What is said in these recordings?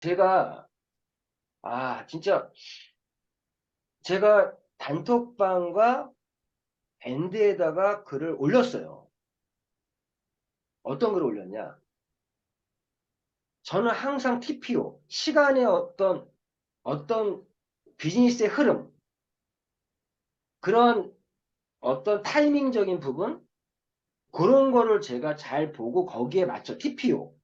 제가, 진짜, 제가 단톡방과 밴드에다가 글을 올렸어요. 어떤 글을 올렸냐? 저는 항상 TPO, 시간의 어떤 비즈니스의 흐름, 그런 어떤 타이밍적인 부분, 그런 거를 제가 잘 보고 거기에 맞춰 TPO.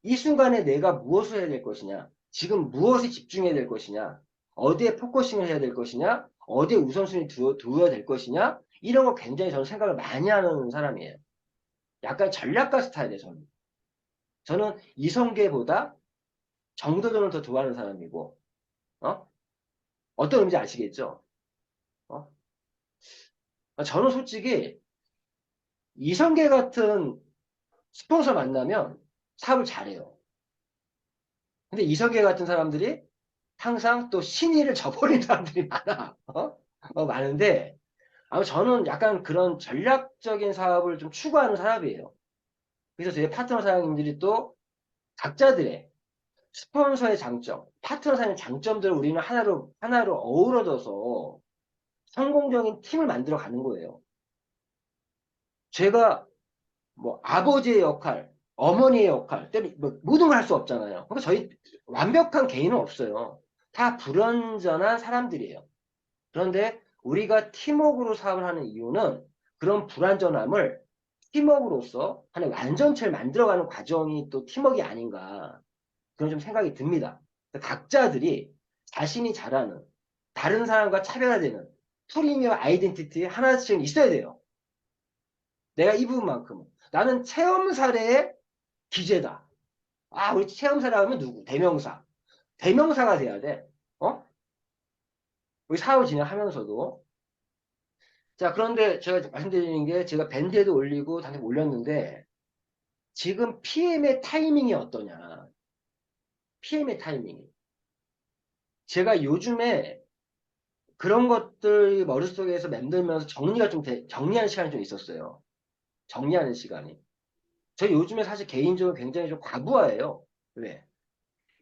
이 순간에 내가 무엇을 해야 될 것이냐, 지금 무엇에 집중해야 될 것이냐, 어디에 포커싱을 해야 될 것이냐, 어디에 우선순위 두어야 될 것이냐, 이런 거 굉장히 저는 생각을 많이 하는 사람이에요. 약간 전략가 스타일이에요, 저는. 저는 이성계보다 정도전을 더 좋아하는 사람이고, 어? 어떤 의미인지 아시겠죠? 어? 저는 솔직히 이성계 같은 스폰서 만나면 사업을 잘해요. 근데 이성계 같은 사람들이 항상 또 신의를 저버리는 사람들이 많아. 많은데, 저는 약간 그런 전략적인 사업을 좀 추구하는 사람이에요. 그래서 제 파트너 사장님들이 또 각자들의 스폰서의 장점, 파트너 사장님 장점들을 우리는 하나로 어우러져서 성공적인 팀을 만들어 가는 거예요. 제가 뭐 아버지의 역할, 어머니의 역할 때문에 뭐 모든 걸 할 수 없잖아요. 그러니까 저희 완벽한 개인은 없어요. 다 불완전한 사람들이에요. 그런데 우리가 팀워크로 사업을 하는 이유는 그런 불완전함을 팀워크로서 하나의 완전체를 만들어가는 과정이 또 팀워크가 아닌가 그런 좀 생각이 듭니다. 각자들이 자신이 잘하는 다른 사람과 차별화되는 프리미엄 아이덴티티 하나씩은 있어야 돼요. 내가 이 부분만큼은. 나는 체험 사례의 기재다. 우리 체험 사례 하면 누구? 대명사. 대명사가 돼야 돼. 어? 우리 사업 진행하면서도. 자, 그런데 제가 말씀드리는 게 제가 밴드에도 올리고 단톡 올렸는데 지금 PM의 타이밍이 어떠냐. PM의 타이밍이. 제가 요즘에 그런 것들이 머릿속에서 맴돌면서 정리하는 시간이 좀 있었어요. 정리하는 시간이. 저 요즘에 사실 개인적으로 굉장히 좀 과부하예요. 왜?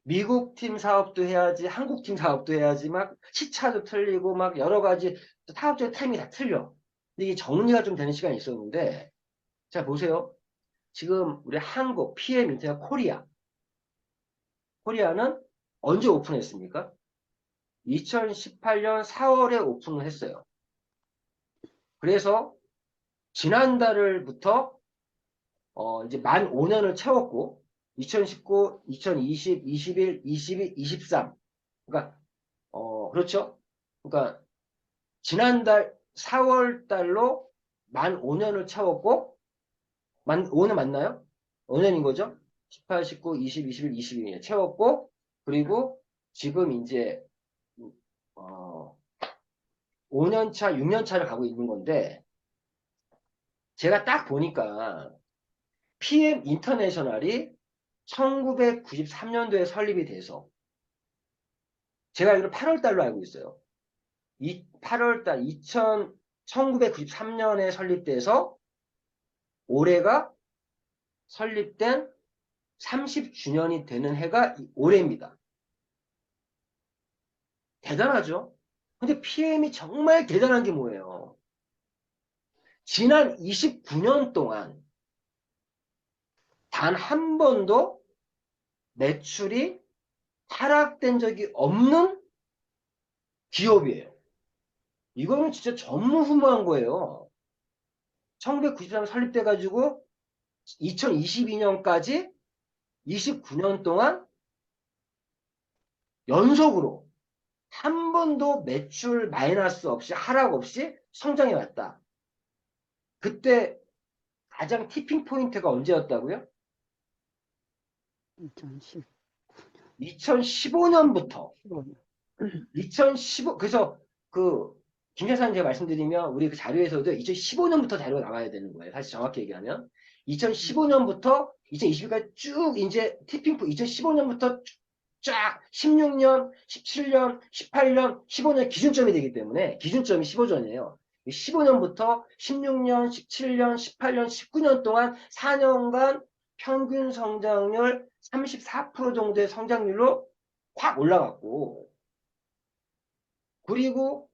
미국 팀 사업도 해야지, 한국 팀 사업도 해야지, 막 시차도 틀리고, 막 여러 가지 사업적인 타이밍이 다 틀려. 근데 이게 정리가 좀 되는 시간이 있었는데, 자, 보세요. 지금 우리 한국 PM 인터넷 코리아. 코리아는 언제 오픈했습니까? 2018년 4월에 오픈을 했어요. 그래서 지난달부터 이제 만 5년을 채웠고 2019, 2020, 21, 22, 23. 그러니까 그렇죠? 그러니까 지난달 4월 달로 만 5년을 채웠고 만 5년 맞나요? 5년인 거죠? 18, 19, 20, 21, 22년 채웠고 그리고 지금 이제 어, 5년 차, 6년 차를 가고 있는 건데 제가 딱 보니까 PM 인터내셔널이 1993년도에 설립이 돼서 제가 알기로 8월 달로 알고 있어요. 8월 달 1993년에 설립돼서 올해가 설립된 30주년이 되는 해가 올해입니다. 대단하죠? 근데 PM이 정말 대단한 게 뭐예요? 지난 29년 동안 단 한 번도 매출이 하락된 적이 없는 기업이에요. 이거는 진짜 전무후무한 거예요. 1993년 설립돼가지고 2022년까지 29년 동안 연속으로 한 번도 매출 마이너스 없이 하락 없이 성장해 왔다. 그때 가장 티핑 포인트가 언제였다고요? 2010, 2015년부터 15년. 그래서 그 김여사님 제가 말씀드리면 우리 그 자료에서도 2015년부터 자료가 나와야 되는 거예요. 사실 정확히 얘기하면 2015년부터 2020까지 쭉 이제 티핑 2015년부터 쫙 16년, 17년, 18년, 15년 기준점이 되기 때문에 기준점이 15전이에요. 15년부터 16년, 17년, 18년, 19년 동안 4년간 평균 성장률 34% 정도의 성장률로 확 올라갔고, 그리고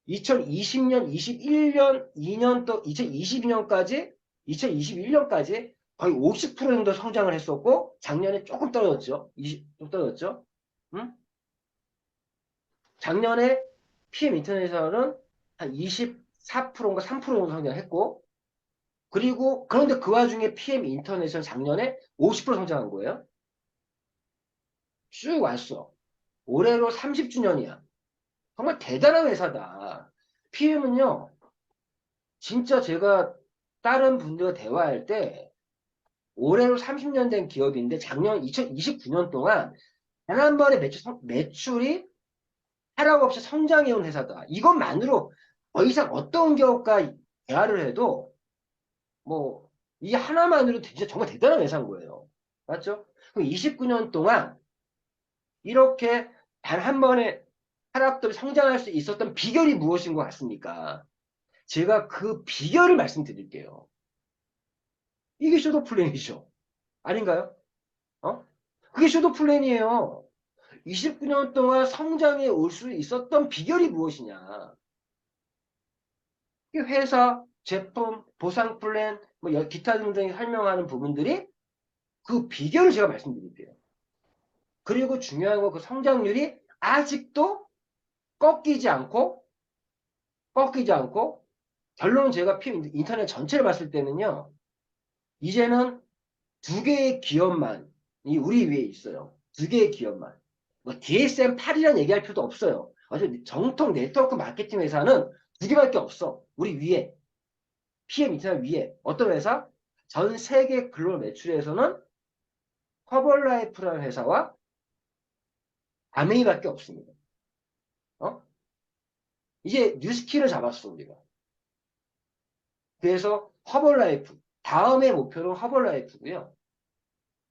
2020년, 21년, 2년 또 2022년까지, 2021년까지 거의 50% 정도 성장을 했었고, 작년에 조금 떨어졌죠. 좀 떨어졌죠. 응? 작년에 PM 인터내셔널은 한 24%인가 3% 정도 성장했고, 그리고 그런데 그 와중에 PM 인터내셔널 작년에 50% 성장한 거예요. 쭉 왔어. 올해로 30주년이야. 정말 대단한 회사다. PM은요, 진짜 제가 다른 분들과 대화할 때 올해로 30년 된 기업인데 작년 2029년 동안 단 한 번의 매출이 하락 없이 성장해온 회사다. 이것만으로 더 이상 어떤 기업과 대화를 해도 뭐 이 하나만으로 진짜 정말 대단한 회사인 거예요. 맞죠? 그럼 29년 동안 이렇게 단 한 번의 하락도 없이 성장할 수 있었던 비결이 무엇인 것 같습니까? 제가 그 비결을 말씀드릴게요. 이게 쇼도 플랜이죠. 아닌가요? 어? 그게 쇼도 플랜이에요. 29년 동안 성장해 올 수 있었던 비결이 무엇이냐? 이 회사, 제품, 보상 플랜, 뭐 기타 등등 설명하는 부분들이 그 비결을 제가 말씀드릴게요. 그리고 중요한 건 그 성장률이 아직도 꺾이지 않고, 꺾이지 않고, 결론은 제가 인터넷 전체를 봤을 때는요, 이제는 두 개의 기업만 이 우리 위에 있어요. 두 개의 기업만. 뭐 DSM-8이란 얘기할 필요도 없어요. 어차피 정통 네트워크 마케팅 회사는 두 개밖에 없어. 우리 위에. PM 인터넷 위에. 어떤 회사? 전 세계 글로벌 매출에서는 허벌라이프라는 회사와 아메이밖에 없습니다. 어? 이제 뉴스키를 잡았어, 우리가. 그래서 허벌라이프. 다음의 목표는 허벌라이프고요.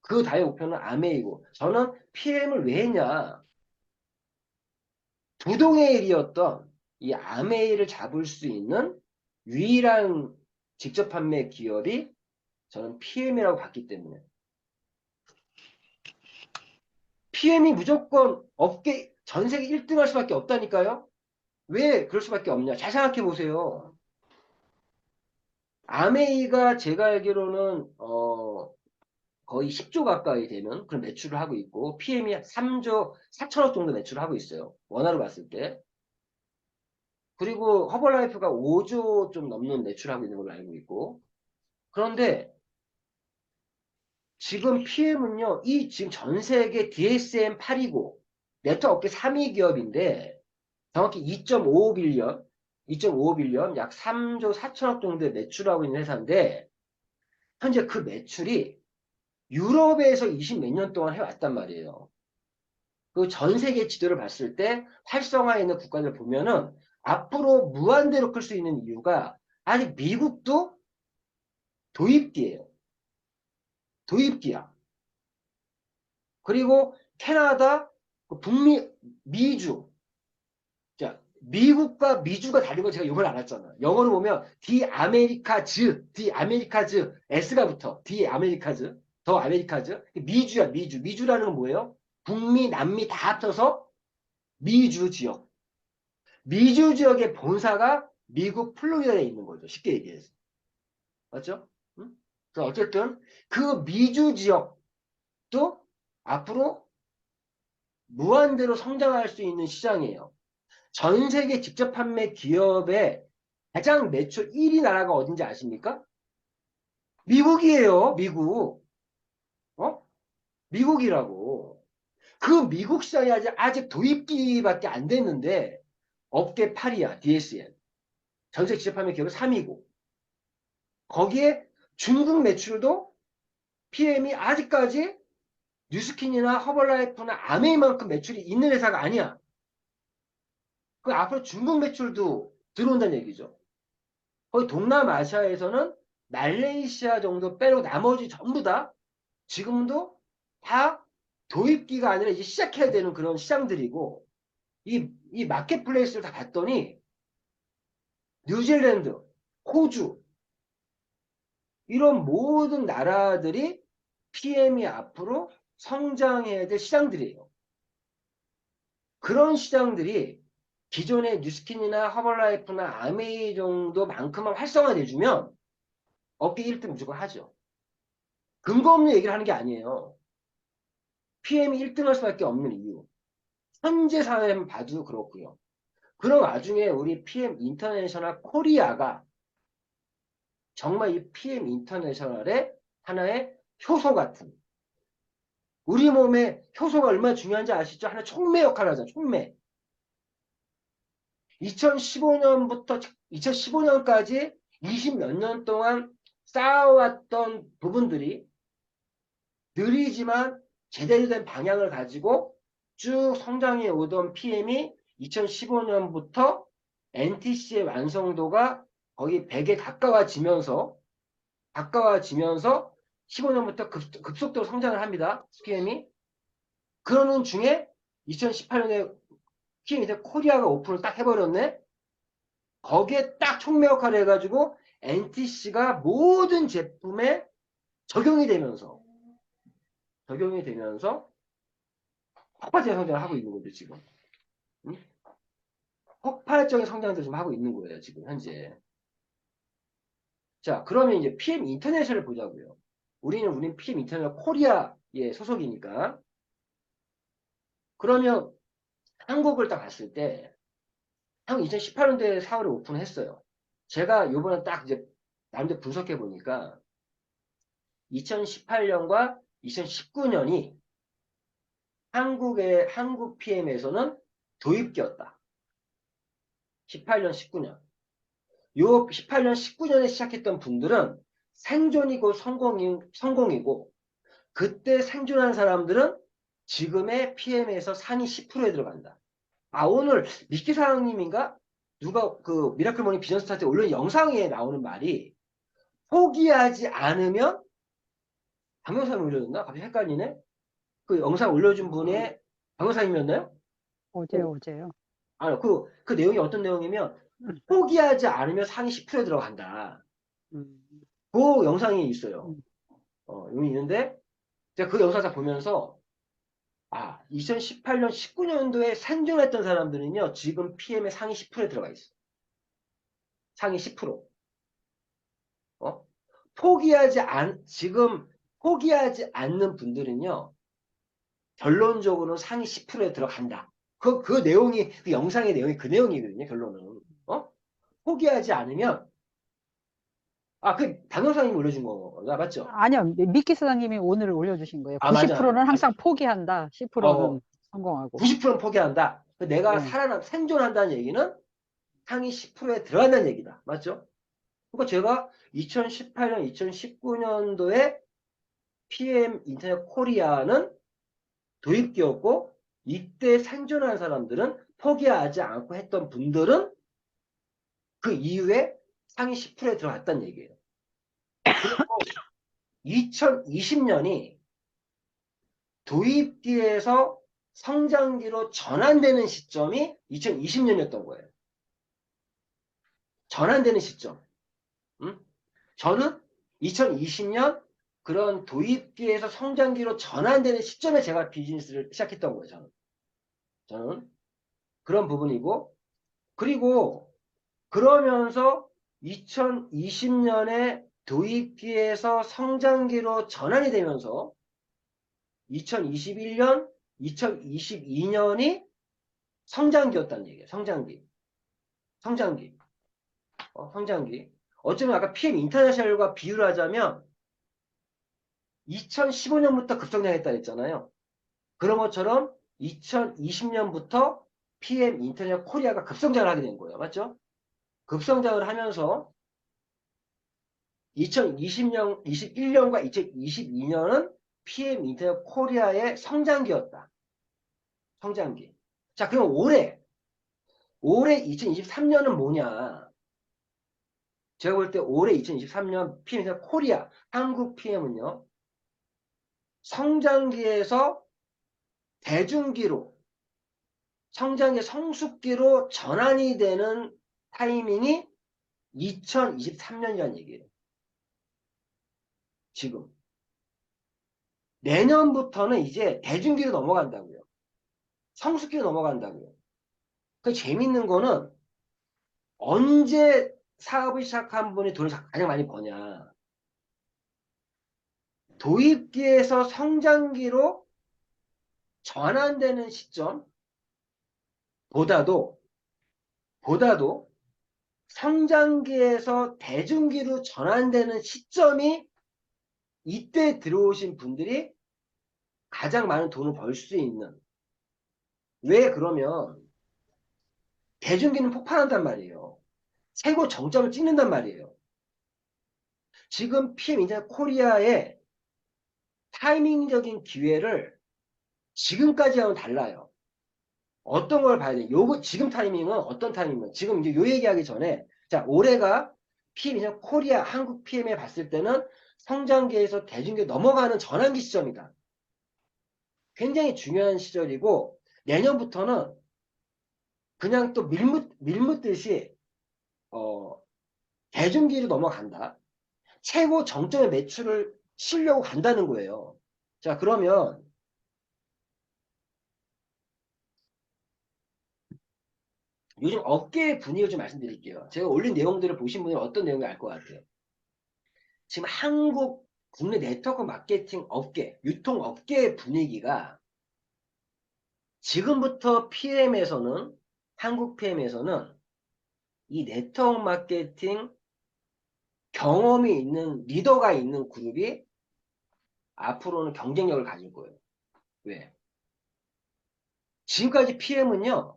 그 다음의 목표는 아메이고. 저는 PM을 왜 했냐? 부동의 일이었던 이 아메이를 잡을 수 있는 유일한 직접 판매 기업이 저는 PM이라고 봤기 때문에 PM이 무조건 업계 전 세계 1등 할 수밖에 없다니까요. 왜 그럴 수밖에 없냐? 잘 생각해 보세요. 아메이가 제가 알기로는 거의 10조 가까이 되는 그런 매출을 하고 있고 PM이 3조 4천억 정도 매출을 하고 있어요. 원화로 봤을 때. 그리고 허벌라이프가 5조 좀 넘는 매출을 하고 있는 걸로 알고 있고 그런데 지금 PM은요, 이 지금 전 세계 DSM-8이고, 네트워크 업계 3위 기업인데, 정확히 2.55빌리언, 2.55빌리언, 약 3조 4천억 정도의 매출하고 있는 회사인데, 현재 그 매출이 유럽에서 20 몇 년 동안 해왔단 말이에요. 그 전 세계 지도를 봤을 때 활성화해 있는 국가들 보면은 앞으로 무한대로 클 수 있는 이유가 아직 미국도 도입기예요. 도입기야. 그리고 캐나다, 북미, 미주. 자, 미국과 미주가 다른 거 제가 영어를 알았잖아. 영어로 보면 디 아메리카즈, S가 붙어. 디 아메리카즈, 더 아메리카즈. 미주야, 미주. 미주라는 건 뭐예요? 북미, 남미 다 합쳐서 미주 지역. 미주 지역의 본사가 미국 플로리다에 있는 거죠. 쉽게 얘기해서. 맞죠? 응? 그래서 어쨌든 그 미주 지역도 앞으로 무한대로 성장할 수 있는 시장이에요. 전 세계 직접 판매 기업의 가장 매출 1위 나라가 어딘지 아십니까? 미국이에요. 미국. 어? 미국이라고. 그 미국 시장이 아직 도입기밖에 안 됐는데 업계 8위야. DSM. 전 세계 직접 판매 기업은 3위고. 거기에 중국 매출도 PM이 아직까지 뉴스킨이나 허벌라이프나 아메이만큼 매출이 있는 회사가 아니야. 그 앞으로 중국 매출도 들어온다는 얘기죠. 거의 동남아시아에서는 말레이시아 정도 빼고 나머지 전부 다 지금도 다 도입기가 아니라 이제 시작해야 되는 그런 시장들이고 이 마켓플레이스를 다 봤더니 뉴질랜드, 호주 이런 모든 나라들이 PM이 앞으로 성장해야 될 시장들이에요. 그런 시장들이 기존의 뉴스킨이나 허벌라이프나 아메이 정도만큼만 활성화돼주면 업계 1등 무조건 하죠. 근거 없는 얘기를 하는 게 아니에요. PM이 1등 할 수밖에 없는 이유. 현재 상황을 봐도 그렇고요. 그런 와중에 우리 PM 인터내셔널 코리아가 정말 이 PM 인터내셔널의 하나의 효소 같은, 우리 몸에 효소가 얼마나 중요한지 아시죠? 하나 촉매 역할을 하잖아요. 촉매. 2015년부터 2015년까지 20 몇 년 동안 쌓아왔던 부분들이 느리지만 제대로 된 방향을 가지고 쭉 성장해 오던 PM이 2015년부터 NTC의 완성도가 거의 100에 가까워지면서 15년부터 급속도로 성장을 합니다. PM이. 그러는 중에 2018년에 PM이 코리아가 오픈을 딱 해버렸네. 거기에 딱 촉매 역할을 해가지고 NTC가 모든 제품에 적용이 되면서 폭발적인 성장을 하고 있는 거죠, 지금. 응? 폭발적인 성장을 지금 하고 있는 거예요, 지금 현재. 자, 그러면 이제 PM 인터내셔널을 보자고요. 우리는 PM 인터내셔널 코리아의 소속이니까. 그러면 한국을 딱 봤을 때, 한국 2018년도에 4월에 오픈했어요. 제가 요번에 딱 이제 나름대로 분석해 보니까 2018년과 2019년이 한국 PM에서는 도입기였다. 18년, 19년. 요 18년, 19년에 시작했던 분들은 생존이고 성공이고, 그때 생존한 사람들은 지금의 PM에서 상위 10%에 들어간다. 아, 오늘 미키 사장님인가? 누가 그 미라클 모닝 비전 스타트에 올린 영상에 나오는 말이 포기하지 않으면 강영사님 올려줬나? 갑자기 헷갈리네. 그 영상 올려준 분의 강영사님이었나요? 어제요. 아, 그 내용이 어떤 내용이면 음, 포기하지 않으면 상위 10%에 들어간다. 음, 그 영상이 있어요. 음. 여기 있는데 제가 그 영상을 보면서 2018년, 19년도에 생존했던 사람들은요, 지금 PM의 상위 10%에 들어가 있어. 상위 10%. 어? 지금 포기하지 않는 분들은요, 결론적으로는 상위 10%에 들어간다. 그 내용이, 그 영상의 내용이 그 내용이거든요, 결론은. 포기하지 않으면, 당연사님이 올려준 거가 맞죠? 아니요, 미키 사장님이 오늘 올려주신 거예요. 맞아. 90%는 항상 포기한다. 10%는 성공하고. 90%는 포기한다. 내가 네. 생존한다는 얘기는 상위 10%에 들어간다는 얘기다. 맞죠? 그러니까 제가 2018년, 2019년도에 PM 인터넷 코리아는 도입기였고, 이때 생존한 사람들은 포기하지 않고 했던 분들은 그 이후에 상위 10%에 들어갔다는 얘기예요. 그리고 2020년이 도입기에서 성장기로 전환되는 시점이 2020년이었던 거예요. 전환되는 시점. 음? 저는 2020년 그런 도입기에서 성장기로 전환되는 시점에 제가 비즈니스를 시작했던 거예요. 저는 그런 부분이고, 그리고 그러면서 2020년에 도입기에서 성장기로 전환이 되면서 2021년, 2022년이 성장기였다는 얘기예요. 성장기. 성장기. 어쩌면 아까 PM 인터내셔널과 비유를 하자면 2015년부터 급성장했다 했잖아요. 그런 것처럼 2020년부터 PM 인터넷 코리아가 급성장을 하게 된 거예요. 맞죠? 급성장을 하면서 2020년, 21년과 2022년은 PM 인터넷 코리아의 성장기였다. 성장기. 자, 그럼 올해 2023년은 뭐냐? 제가 볼 때 올해 2023년 PM 인터넷 코리아, 한국 PM은요, 성장기에서 대중기로, 성장의 성숙기로 전환이 되는 타이밍이 2023년이라는 얘기예요. 지금. 내년부터는 이제 대중기로 넘어간다고요. 성숙기로 넘어간다고요. 그 재밌는 거는 언제 사업을 시작한 분이 돈을 가장 많이 버냐. 도입기에서 성장기로 전환되는 시점보다도 성장기에서 대중기로 전환되는 시점이 이때 들어오신 분들이 가장 많은 돈을 벌 수 있는. 왜 그러면 대중기는 폭발한단 말이에요. 최고 정점을 찍는단 말이에요. 지금 PM 인자 코리아의 타이밍적인 기회를 지금까지 하면 달라요. 어떤 걸 봐야 돼? 요거 지금 타이밍은 어떤 타이밍은 지금 이제 요 얘기하기 전에 자 올해가 PM 인자 코리아 한국 PM에 봤을 때는 성장기에서 대중기에 넘어가는 전환기 시점이다. 굉장히 중요한 시절이고 내년부터는 그냥 또 밀묻듯이 대중기로 넘어간다. 최고 정점의 매출을 치려고 간다는 거예요. 자 그러면 요즘 업계의 분위기를 좀 말씀드릴게요. 제가 올린 내용들을 보신 분이 어떤 내용이 알 것 같아요. 지금 한국 국내 네트워크 마케팅 업계, 유통 업계의 분위기가 지금부터 PM에서는 한국 PM에서는 이 네트워크 마케팅 경험이 있는 리더가 있는 그룹이 앞으로는 경쟁력을 가질 거예요. 왜? 지금까지 PM은요,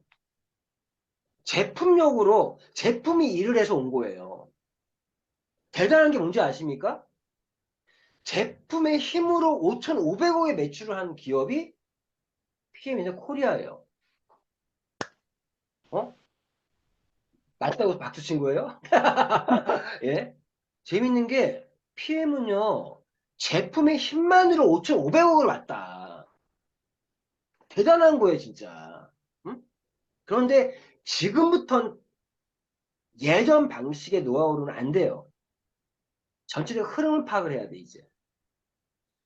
제품력으로 제품이 일을 해서 온 거예요. 대단한 게 뭔지 아십니까? 제품의 힘으로 5,500억의 매출을 한 기업이 PM이자 코리아예요. 어? 맞다고 박수 친 거예요? 예? 재밌는 게 PM은요, 제품의 힘만으로 5,500억을 왔다. 대단한 거예요, 진짜. 응? 그런데 지금부터는 예전 방식의 노하우로는 안 돼요. 전체적 흐름을 파악을 해야 돼, 이제.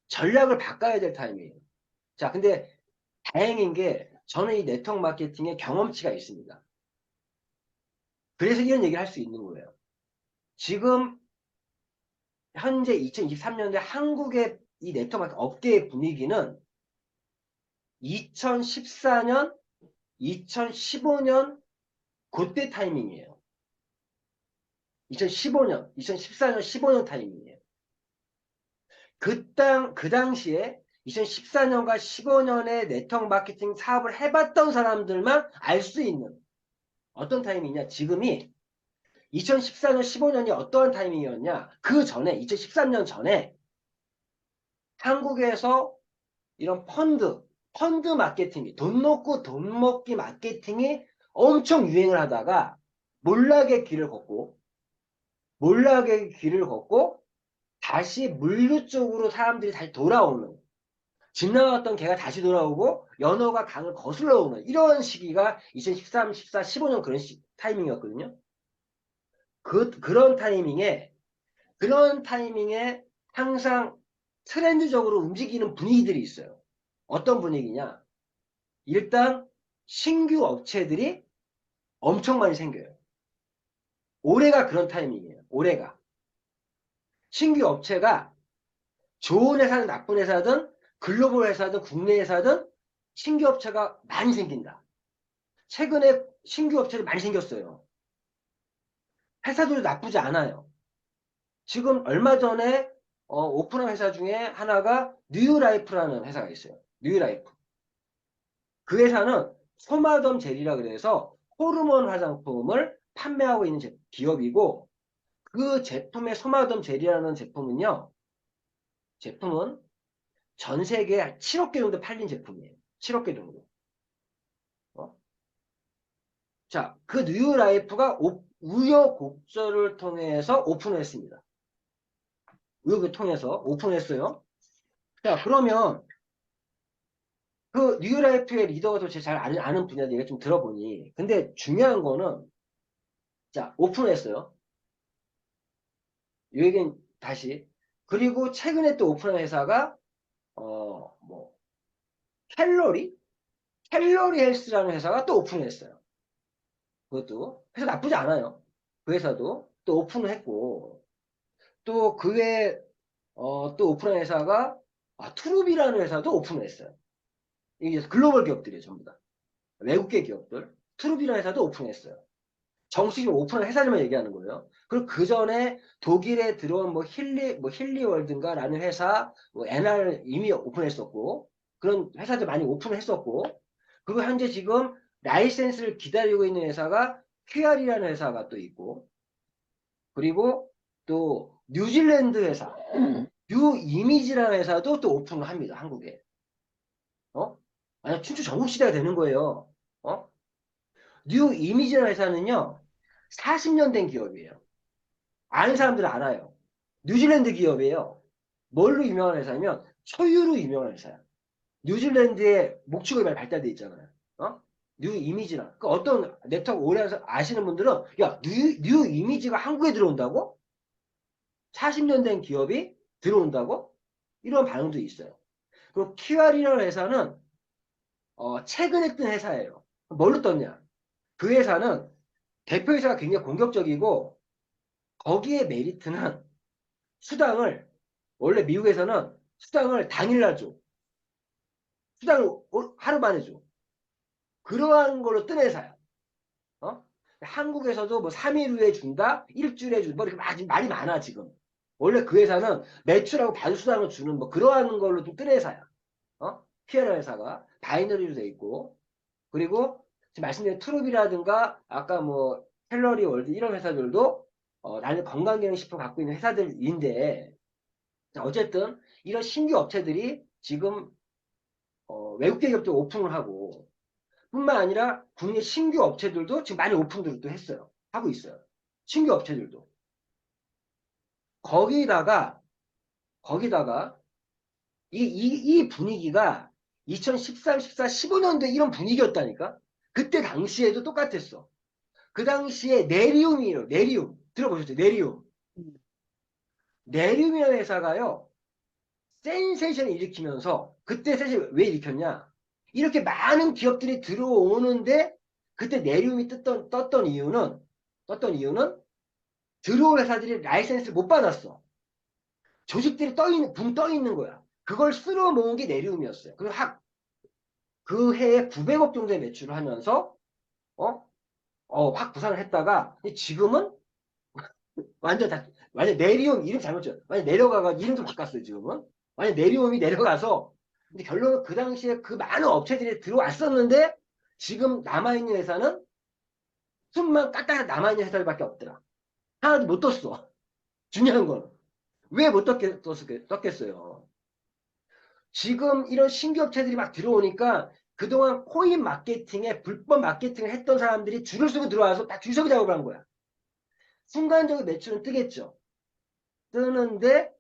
전략을 바꿔야 될 타임이에요. 자, 근데 다행인 게 저는 이 네트워크 마케팅에 경험치가 있습니다. 그래서 이런 얘기를 할 수 있는 거예요. 지금 현재 2023년대 한국의 이 네트워크 마케팅 업계의 분위기는 2014년, 2015년 그때 타이밍이에요. 2015년, 2014년, 15년 타이밍이에요. 그 당시에 2014년과 15년에 네트워크 마케팅 사업을 해봤던 사람들만 알 수 있는 어떤 타이밍이냐. 지금이 2014년, 15년이 어떠한 타이밍이었냐. 그 전에, 2013년 전에 한국에서 이런 펀드 마케팅이, 돈 놓고 돈 먹기 마케팅이 엄청 유행을 하다가 몰락의 길을 걷고 다시 물류 쪽으로 사람들이 다시 돌아오는, 집 나왔던 개가 다시 돌아오고 연어가 강을 거슬러 오는 이런 시기가 2013, 14, 15년 그런 타이밍이었거든요. 그런 타이밍에 항상 트렌드적으로 움직이는 분위기들이 있어요. 어떤 분위기냐? 일단 신규 업체들이 엄청 많이 생겨요. 올해가 그런 타이밍이에요. 올해가. 신규 업체가 좋은 회사든 나쁜 회사든 글로벌 회사든 국내 회사든 신규 업체가 많이 생긴다. 최근에 신규 업체들이 많이 생겼어요. 회사들도 나쁘지 않아요. 지금 얼마 전에 오픈한 회사 중에 하나가 뉴라이프라는 회사가 있어요. 뉴라이프. 그 회사는 소마덤 젤이라 그래서 호르몬 화장품을 판매하고 있는 기업이고 그 제품의 소마덤 젤이라는 제품은 전 세계에 7억 개 정도 팔린 제품이에요. 7억 개 정도. 어? 자, 그 뉴라이프가 우여곡절을 통해서 오픈을 했습니다. 우여곡을 통해서 오픈했어요. 자, 그러면 그 뉴라이프의 리더가 더 잘 아는 분야들 얘기 좀 들어보니 근데 중요한 거는 자, 오픈했어요. 이 얘기는 다시. 그리고 최근에 또 오픈한 회사가 뭐 캘로리? 캘러리 헬스라는 회사가 또 오픈을 했어요. 그것도 회사 나쁘지 않아요. 그 회사도 또 오픈을 했고, 또 그 외에 또 오픈한 회사가 트루비라는 회사도 오픈을 했어요. 이게 글로벌 기업들이에요, 전부 다. 외국계 기업들. 트루비라는 회사도 오픈했어요. 정식으로 오픈한 회사들만 얘기하는 거예요. 그리고 그 전에 독일에 들어온 힐리월드인가라는 회사, NR 이미 오픈했었고, 그런 회사들 많이 오픈했었고, 그리고 현재 지금 라이센스를 기다리고 있는 회사가 QR이라는 회사가 또 있고, 그리고 또 뉴질랜드 회사, 뉴 이미지라는 회사도 또 오픈을 합니다, 한국에. 아니, 춘추 전국시대가 되는 거예요. 어? 뉴 이미지라는 회사는요, 40년 된 기업이에요. 아는 사람들은 알아요. 뉴질랜드 기업이에요. 뭘로 유명한 회사냐면 초유로 유명한 회사야. 뉴질랜드에 목축이 많이 발달돼 있잖아요. 뉴 이미지나 그 어떤 네트워크 오래 아시는 분들은 뉴 이미지가 한국에 들어온다고? 40년 된 기업이 들어온다고? 이런 반응도 있어요. 그리고 QR이라는 회사는 최근에 뜬 회사예요. 뭘로 떴냐? 그 회사는 대표이사가 굉장히 공격적이고 거기에 메리트는 수당을 원래 미국에서는 수당을 당일날 줘. 수당을 하루 만에 줘. 그러한 걸로 뜬 회사야. 어? 한국에서도 뭐 3일 후에 준다, 일주일에 준다, 뭐 이렇게 말이 많아 지금. 원래 그 회사는 매출하고 받을 수당을 주는 뭐 그러한 걸로 좀 뜬 회사야. 피에라 회사가 바이너리로 돼 있고, 그리고 지금 말씀드린 트룹이라든가 아까 뭐 캘러리 월드 이런 회사들도 나는 건강기능식품 갖고 있는 회사들인데, 어쨌든 이런 신규 업체들이 지금 외국계 기업도 오픈을 하고 뿐만 아니라 국내 신규 업체들도 지금 많이 오픈들을 또 했어요. 하고 있어요. 신규 업체들도. 거기다가 이 분위기가 2013, 14, 15년도에 이런 분위기였다니까. 그때 당시에도 똑같았어. 그 당시에 네리움이에요. 네리움. 들어보셨죠? 네리움. 음. 네리움이라는 회사가요. 센세이션을 일으키면서 그때 센세이션 왜 일으켰냐? 이렇게 많은 기업들이 들어오는데 그때 네리움이 떴던 이유는 들어올 회사들이 라이센스를 못 받았어. 조직들이 붕 떠 있는 거야. 그걸 쓸어 모은 게 네리움이었어요. 그 해에 900억 정도의 매출을 하면서 어? 확 부상을 했다가 지금은 완전 네리움 이름 잘못 죠 완전 내려가가 이름도 바꿨어요, 지금은. 완전 네리움이 내려가서 근데 결론은 그 당시에 그 많은 업체들이 들어왔었는데 지금 남아있는 회사는 숨만 까딱 남아있는 회사들밖에 없더라. 하나도 못 떴어. 중요한 건. 왜 못 떴겠어요? 지금 이런 신규 업체들이 막 들어오니까 그동안 코인 마케팅에 불법 마케팅을 했던 사람들이 줄을 서고 들어와서 다 줄서기 작업을 한 거야. 순간적인 매출은 뜨겠죠. 뜨는데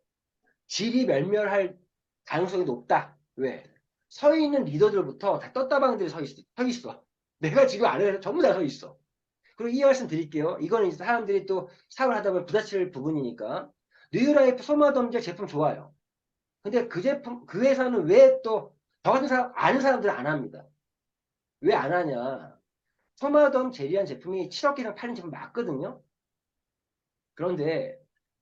질이 멸멸할 가능성이 높다. 왜? 서 있는 리더들부터 다 떴다방들이 서 있어. 내가 지금 안에 전부 다 서 있어. 그리고 이 말씀 드릴게요. 이거는 이제 사람들이 또 사업을 하다 보면 부딪힐 부분이니까. 뉴라이프 소마덤제 제품 좋아요. 근데 그 회사는 왜 또, 저 같은 사람, 아는 사람들은 안 합니다. 왜 안 하냐. 소마덤 젤리한 제품이 7억 개나 팔린 제품 맞거든요. 그런데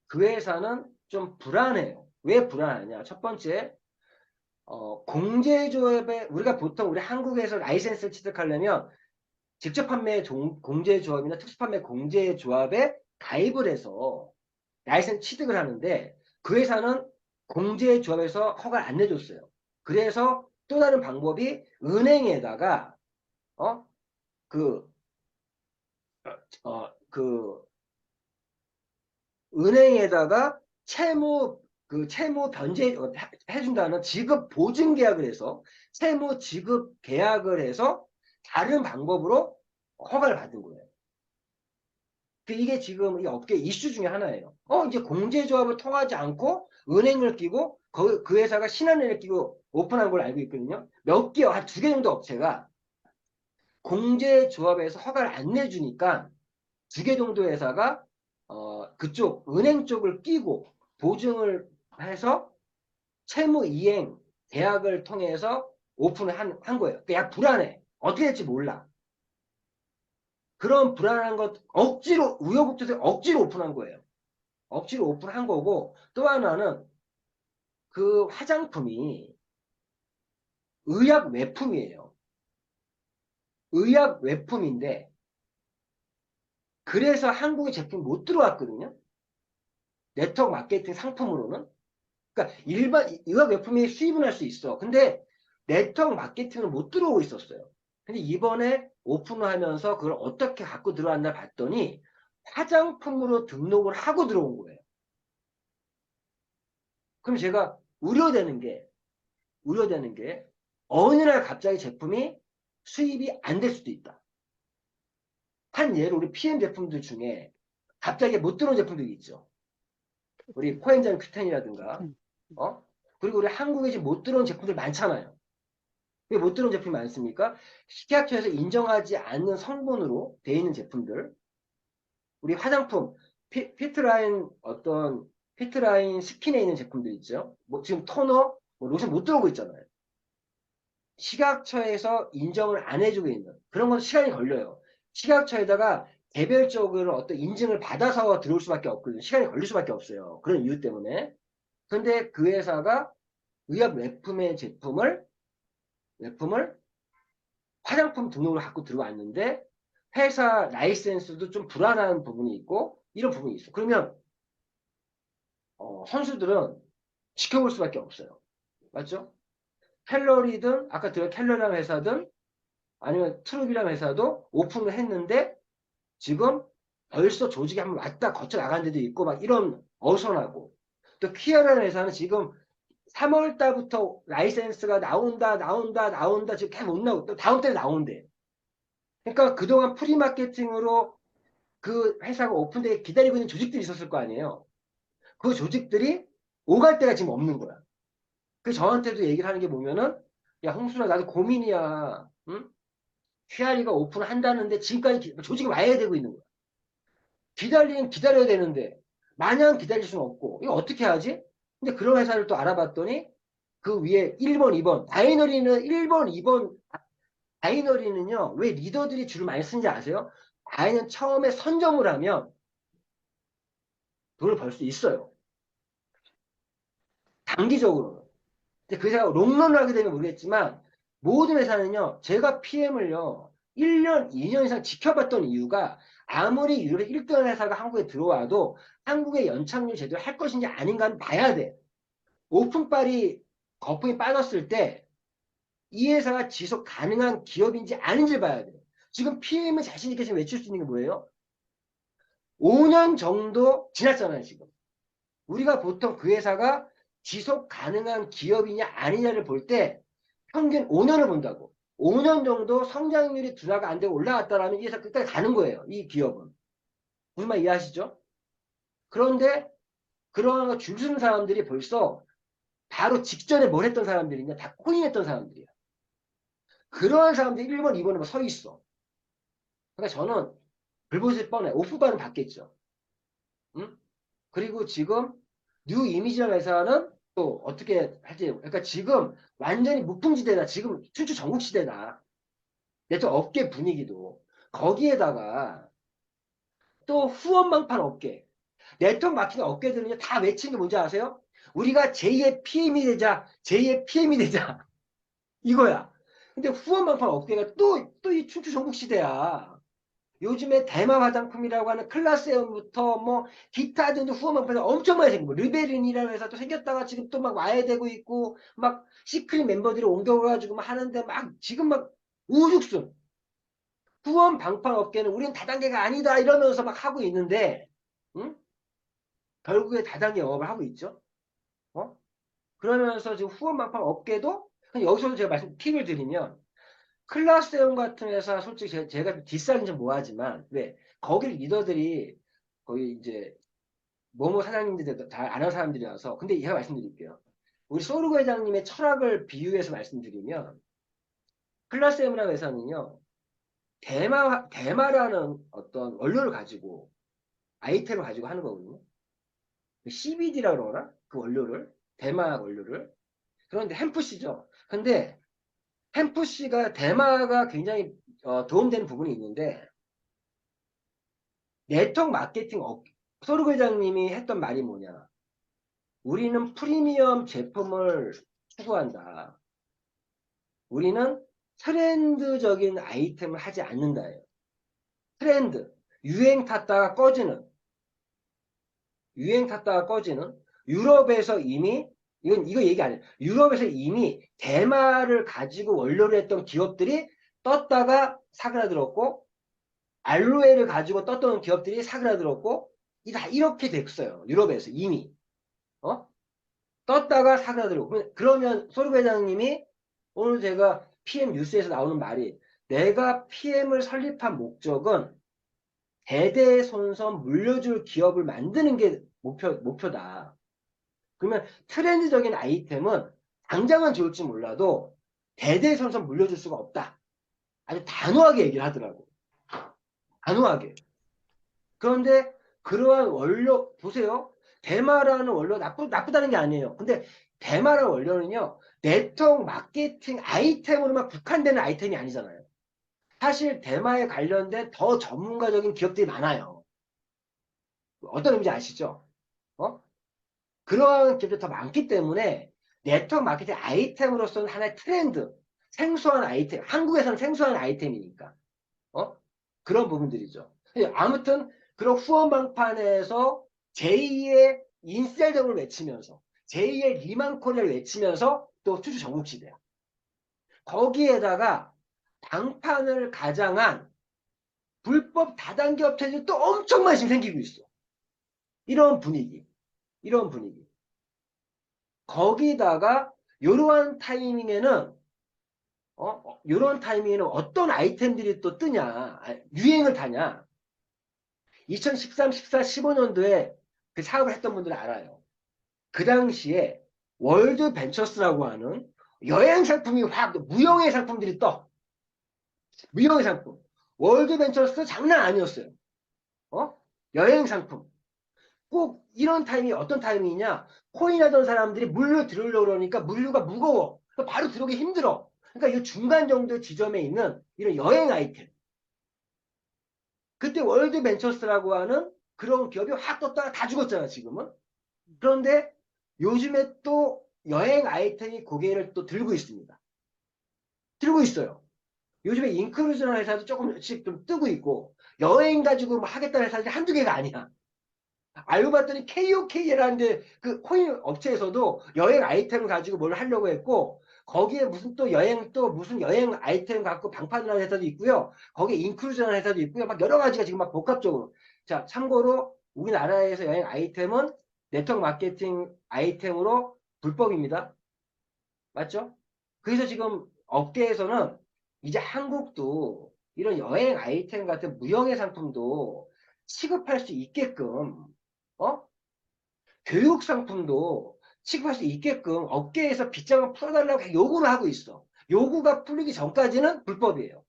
그 회사는 좀 불안해요. 왜 불안하냐. 첫 번째, 공제조합에, 우리가 보통 우리 한국에서 라이센스를 취득하려면 직접 판매 공제조합이나 특수판매 공제조합에 가입을 해서 라이센스 취득을 하는데 그 회사는 공제조합에서 허가를 안 내줬어요. 그래서 또 다른 방법이 은행에다가 어? 그, 그 은행에다가 채무 변제 해준다는 지급 보증 계약을 해서 채무 지급 계약을 해서 다른 방법으로 허가를 받은 거예요. 이게 지금 이 업계 이슈 중에 하나예요. 이제 공제조합을 통하지 않고 은행을 끼고 그 회사가 신한은행을 끼고 오픈한 걸 알고 있거든요. 몇 개, 한 2개 정도 업체가 공제조합에서 허가를 안 내주니까 2개 정도 회사가 그쪽 은행 쪽을 끼고 보증을 해서 채무 이행 계약을 통해서 오픈을 한 거예요. 그러니까 야, 불안해. 어떻게 될지 몰라. 그런 불안한 것 억지로 우여곡절에 억지로 오픈한 거예요. 억지로 오픈한 거고 또 하나는 그 화장품이 의약 외품이에요. 의약 외품인데 그래서 한국에 제품이 못 들어왔거든요. 네트워크 마케팅 상품으로는. 그러니까 일반 의약 외품이 수입은 할 수 있어. 근데 네트워크 마케팅은 못 들어오고 있었어요. 근데 이번에 오픈을 하면서 그걸 어떻게 갖고 들어왔나 봤더니 화장품으로 등록을 하고 들어온 거예요. 그럼 제가 우려되는 게 어느 날 갑자기 제품이 수입이 안 될 수도 있다. 한 예로 우리 PM 제품들 중에 갑자기 못 들어온 제품들이 있죠. 우리 코엔자임 큐텐이라든가, 어? 그리고 우리 한국에 지금 못 들어온 제품들 많잖아요. 왜 못 들어온 제품이 많습니까? 식약처에서 인정하지 않는 성분으로 되어 있는 제품들, 우리 화장품, 피트라인 스킨에 있는 제품들 있죠. 뭐 지금 토너, 뭐 로션 못 들어오고 있잖아요. 식약처에서 인정을 안 해주고 있는 그런 건 시간이 걸려요. 식약처에다가 개별적으로 어떤 인증을 받아서 들어올 수밖에 없거든요. 시간이 걸릴 수밖에 없어요. 그런 이유 때문에. 근데 그 회사가 의약 외품의 외품을 화장품 등록을 갖고 들어왔는데 회사 라이센스도 좀 불안한 부분이 있고 이런 부분이 있어. 그러면 선수들은 지켜볼 수밖에 없어요. 맞죠? 캘러리든 아까 들어 캘러리라는 회사든 아니면 트룹이라는 회사도 오픈을 했는데 지금 벌써 조직이 한번 왔다 거쳐 나간 데도 있고 막 이런 어선하고 또 키아라는 회사는 지금 3월 달부터 라이센스가 나온다 지금 계속 못 나오고 또 다음 달에 나온대. 그러니까 그동안 프리마케팅으로 그 회사가 오픈되게 기다리고 있는 조직들이 있었을 거 아니에요. 그 조직들이 오갈 데가 지금 없는 거야. 그 저한테도 얘기를 하는 게 뭐면은 야 홍순아 나도 고민이야. 응? 휘아리가 오픈을 한다는데 지금까지 조직이 와야 되고 있는 거야. 기다리긴 기다려야 되는데 마냥 기다릴 수는 없고 이거 어떻게 하지? 근데 그런 회사를 또 알아봤더니 그 위에 1번, 2번 다이너리는 1번, 2번 다이너리는요 왜 리더들이 줄을 많이 쓰는지 아세요? 다이는 처음에 선점을 하면 돈을 벌 수 있어요. 단기적으로는. 근데 그 회사가 롱런을 하게 되면 모르겠지만 모든 회사는요 제가 PM을요 1년, 2년 이상 지켜봤던 이유가 아무리 유럽의 1등 회사가 한국에 들어와도 한국의 연착륙 제대로 할 것인지 아닌가는 봐야 돼. 오픈빨이 거품이 빠졌을 때 이 회사가 지속 가능한 기업인지 아닌지 봐야 돼. 지금 PM을 자신 있게 지금 외칠 수 있는 게 뭐예요? 5년 정도 지났잖아요, 지금. 우리가 보통 그 회사가 지속 가능한 기업이냐 아니냐를 볼 때 평균 5년을 본다고. 5년 정도 성장률이 둔화가 안 되고 올라갔다라면 이 회사 끝까지 가는 거예요. 이 기업은. 무슨 말 이해하시죠? 그런데 그러한 거줄 서는 사람들이 벌써 바로 직전에 뭘 했던 사람들이냐? 다 코인했던 사람들이야. 그러한 사람들이 1번, 2번에 서 있어. 그러니까 저는 불보듯 뻔해. 오프바는 받겠죠. 응? 그리고 지금 뉴 이미지라는 회사는 또 어떻게 할지. 그러니까 지금 완전히 무풍지대다. 지금 춘추 전국시대다. 내또 업계 분위기도. 거기에다가 또 후원망판 업계. 네트워크 마케팅 업계들은요, 다 외치는 게 뭔지 아세요? 우리가 제2의 PM이 되자, 제2의 PM이 되자. 이거야. 근데 후원망판 업계가 또 이 춘추 전국시대야. 요즘에 대마 화장품이라고 하는 클라스에부터 뭐 기타 등등 후원망판이 엄청 많이 생기고 르베린이라는 회사도 생겼다가 지금 또 막 와야 되고 있고 막 시크릿 멤버들이 옮겨가지고 막 하는데 막 지금 막 우죽순 후원 방판 업계는 우리는 다단계가 아니다 이러면서 막 하고 있는데 응? 결국에 다단계 영업을 하고 있죠. 어? 그러면서 지금 후원 방판 업계도 여기서도 제가 팁을 드리면 클라스형 같은 회사 솔직히 제가 뒷살은 좀 뭐하지만 왜 거기 리더들이 거기 이제 뭐뭐 사장님들 다 아는 사람들이라서 근데 제가 말씀드릴게요. 우리 소르고 회장님의 철학을 비유해서 말씀드리면 클라스형이라는 회사는요 대마라는 어떤 원료를 가지고 아이템을 가지고 하는 거거든요. CBD라고 그러나 그 원료를 대마 원료를 그런데 햄프시죠. 근데 햄프 씨가 대마가 굉장히 도움되는 부분이 있는데 네트워크 마케팅 소르 회장님이 했던 말이 뭐냐? 우리는 프리미엄 제품을 추구한다. 우리는 트렌드적인 아이템을 하지 않는다예요. 트렌드, 유행 탔다가 꺼지는, 유행 탔다가 꺼지는. 유럽에서 이미 이거 얘기 안 해요. 유럽에서 이미 대마를 가지고 원료를 했던 기업들이 떴다가 사그라들었고 알로에를 가지고 떴던 기업들이 사그라들었고 이렇게 됐어요. 유럽에서 이미 떴다가 사그라들고 그러면 소르 회장님이 오늘 제가 PM 뉴스에서 나오는 말이 내가 PM을 설립한 목적은 대대손손 물려줄 기업을 만드는 게 목표다. 그러면 트렌드적인 아이템은 당장은 좋을지 몰라도 대대손손 물려줄 수가 없다. 아주 단호하게 얘기를 하더라고. 단호하게. 그런데 그러한 원료 보세요. 대마라는 원료 나쁘다는 게 아니에요. 근데 대마라는 원료는요. 네트워크 마케팅 아이템으로만 국한되는 아이템이 아니잖아요. 사실 대마에 관련된 더 전문가적인 기업들이 많아요. 어떤 의미인지 아시죠? 그러한 기업들이 더 많기 때문에 네트워크 마케팅 아이템으로서는 하나의 트렌드, 생소한 아이템, 한국에서는 생소한 아이템이니까. 그런 부분들이죠. 아무튼 그런 후원방판에서 제2의 인셀덤을 외치면서 제2의 리만코리아를 외치면서 또 투주 전국시대야. 거기에다가 방판을 가장한 불법 다단계 업체들이 또 엄청 많이 지금 생기고 있어. 이런 분위기. 이런 분위기. 거기다가 이러한 타이밍에는 이런 타이밍에는 어떤 아이템들이 또 뜨냐, 유행을 타냐. 2013, 14, 15년도에 그 사업을 했던 분들은 알아요. 그 당시에 월드 벤처스라고 하는 여행 상품이 확, 무형의 상품들이 떠. 무형의 상품. 월드 벤처스 장난 아니었어요. 여행 상품. 꼭 이런 타이밍이 어떤 타이밍이냐? 코인 하던 사람들이 물류 들으려고 그러니까 물류가 무거워. 바로 들어오기 힘들어. 그러니까 이 중간 정도 지점에 있는 이런 여행 아이템. 그때 월드 벤처스라고 하는 그런 기업이 확 떴다가 다 죽었잖아, 지금은. 그런데 요즘에 또 여행 아이템이 고개를 또 들고 있습니다. 들고 있어요. 요즘에 인크루즈라는 회사도 조금씩 좀 뜨고 있고 여행 가지고 뭐 하겠다는 회사들이 한두 개가 아니야. 알고 봤더니 KOK라는 그 코인 업체에서도 여행 아이템을 가지고 뭘 하려고 했고 거기에 무슨 또 무슨 여행 아이템 갖고 방판을 하는 회사도 있고요. 거기에 인크루즈라는 회사도 있고요. 막 여러 가지가 지금 막 복합적으로. 자, 참고로 우리나라에서 여행 아이템은 네트워크 마케팅 아이템으로 불법입니다. 맞죠? 그래서 지금 업계에서는 이제 한국도 이런 여행 아이템 같은 무형의 상품도 취급할 수 있게끔 어? 교육 상품도 취급할 수 있게끔 업계에서 빗장을 풀어달라고 요구를 하고 있어. 요구가 풀리기 전까지는 불법이에요.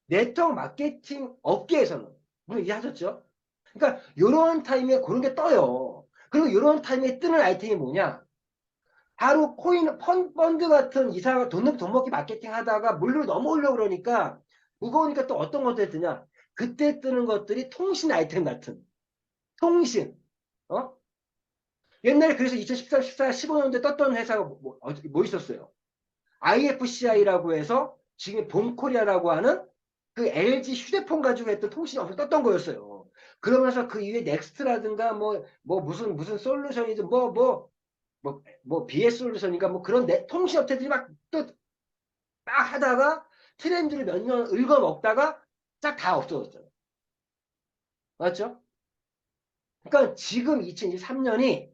네트워크 마케팅 업계에서는. 물론 이해하셨죠? 그러니까 이런 타임에 그런 게 떠요. 그리고 이런 타임에 뜨는 아이템이 뭐냐? 바로 코인 펀드 같은 이상한 돈 먹기 마케팅 하다가 물로 넘어오려고 그러니까 무거우니까 또 어떤 것들이 뜨냐? 그때 뜨는 것들이 통신 아이템 같은. 통신. 어? 옛날에 그래서 2013, 14, 15년도에 떴던 회사가 뭐 있었어요? IFCI라고 해서 지금 봄코리아라고 하는 그 LG 휴대폰 가지고 했던 통신이 엄청 떴던 거였어요. 그러면서 그 이후에 넥스트라든가 뭐 무슨 솔루션이든 BS 솔루션인가 뭐 그런 통신 업체들이 막 또 막 하다가 트렌드를 몇 년 읊어먹다가 싹 다 없어졌어요. 맞죠? 그러니까 지금 2023년이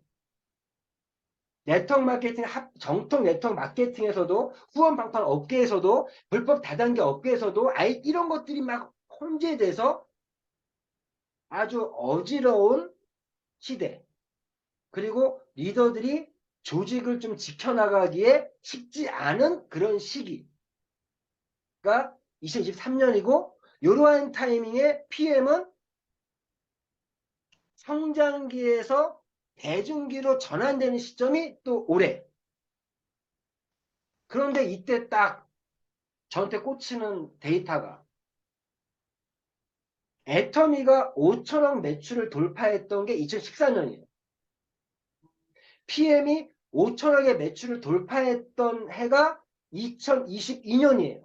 네트워크 마케팅, 정통 네트워크 마케팅에서도 후원 방판 업계에서도 불법 다단계 업계에서도 이런 것들이 막 혼재돼서 아주 어지러운 시대. 그리고 리더들이 조직을 좀 지켜나가기에 쉽지 않은 그런 시기가 2023년이고 이러한 타이밍에 PM은 성장기에서 대중기로 전환되는 시점이 또 올해. 그런데 이때 딱 저한테 꽂히는 데이터가 애터미가 5천억 매출을 돌파했던 게 2014년이에요. PM이 5천억의 매출을 돌파했던 해가 2022년이에요.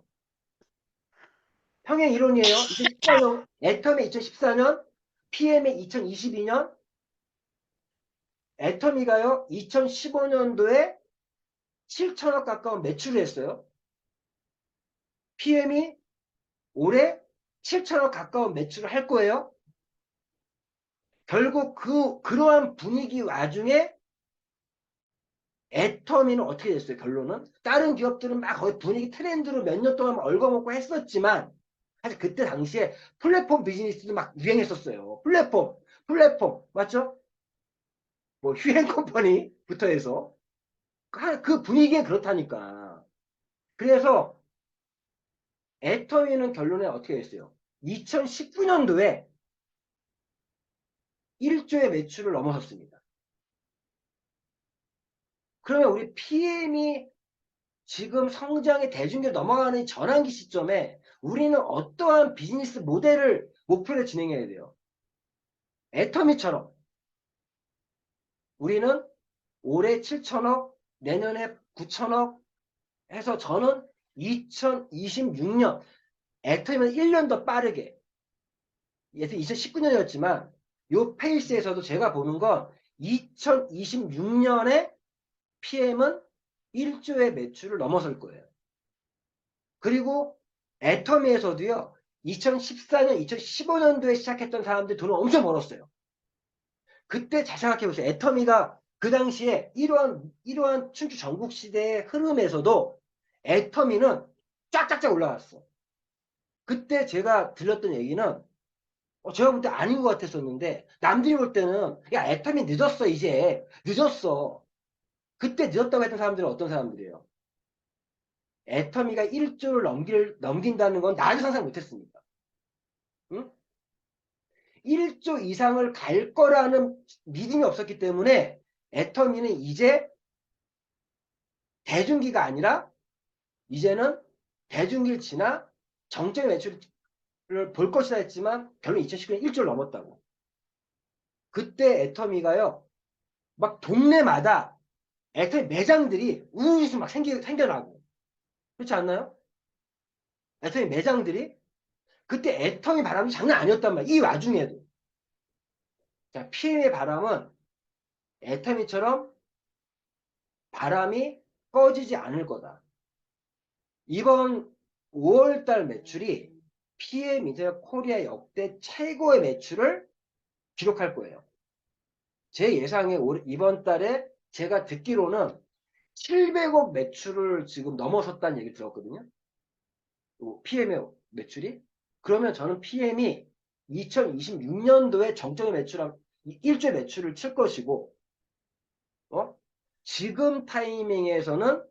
평행 이론이에요. 2014년, 애터미 2014년, PM이 2022년, 애터미가요, 2015년도에 7천억 가까운 매출을 했어요. PM이 올해 7천억 가까운 매출을 할 거예요. 결국 그러한 분위기 와중에 애터미는 어떻게 됐어요? 결론은 다른 기업들은 막 거의 분위기 트렌드로 몇 년 동안 얽어먹고 했었지만 사실 그때 당시에 플랫폼 비즈니스도 막 유행했었어요. 플랫폼 맞죠? 뭐 휴행 컴퍼니부터 해서 그 분위기는 그렇다니까. 그래서 애터미는 결론에 어떻게 됐어요? 2019년도에 1조의 매출을 넘어섰습니다. 그러면 우리 PM이 지금 성장의 대중에 넘어가는 전환기 시점에 우리는 어떠한 비즈니스 모델을 목표로 진행해야 돼요? 애터미처럼 우리는 올해 7천억, 내년에 9천억 해서 저는 2026년, 애터미는 1년 더 빠르게, 예전 2019년이었지만 요 페이스에서도 제가 보는 건 2026년에 PM은 1조의 매출을 넘어설 거예요. 그리고 애터미에서도요, 2014년, 2015년도에 시작했던 사람들이 돈을 엄청 벌었어요. 그때 잘 생각해 보세요. 애터미가 그 당시에 이러한 춘추 전국 시대의 흐름에서도 애터미는 쫙쫙쫙 올라갔어. 그때 제가 들렸던 얘기는 제가 볼 때 아닌 것 같았었는데 남들이 볼 때는 야 애터미 늦었어 이제 늦었어. 그때 늦었다고 했던 사람들은 어떤 사람들이에요? 애터미가 1조를 넘긴다는 건 나도 상상 못했습니다. 응? 1조 이상을 갈 거라는 믿음이 없었기 때문에 애터미는 이제 대중기가 아니라 이제는 대중기를 지나 정적의 매출을 볼 것이다 했지만 결론 2019년 1조를 넘었다고. 그때 애터미가요. 막 동네마다 애터미 매장들이 우르르 막 생겨나고. 그렇지 않나요? 애터미 매장들이 그때 애터미 바람이 장난 아니었단 말이에요. 이 와중에도. 자, PM의 바람은 애터미처럼 바람이 꺼지지 않을 거다. 이번 5월달 매출이 PM 인터넷 코리아 역대 최고의 매출을 기록할 거예요. 제 예상에 이번 달에 제가 듣기로는 700억 매출을 지금 넘어섰다는 얘기 들었거든요. PM의 매출이. 그러면 저는 PM이 2026년도에 정적의 매출, 1조 매출을 칠 것이고, 지금 타이밍에서는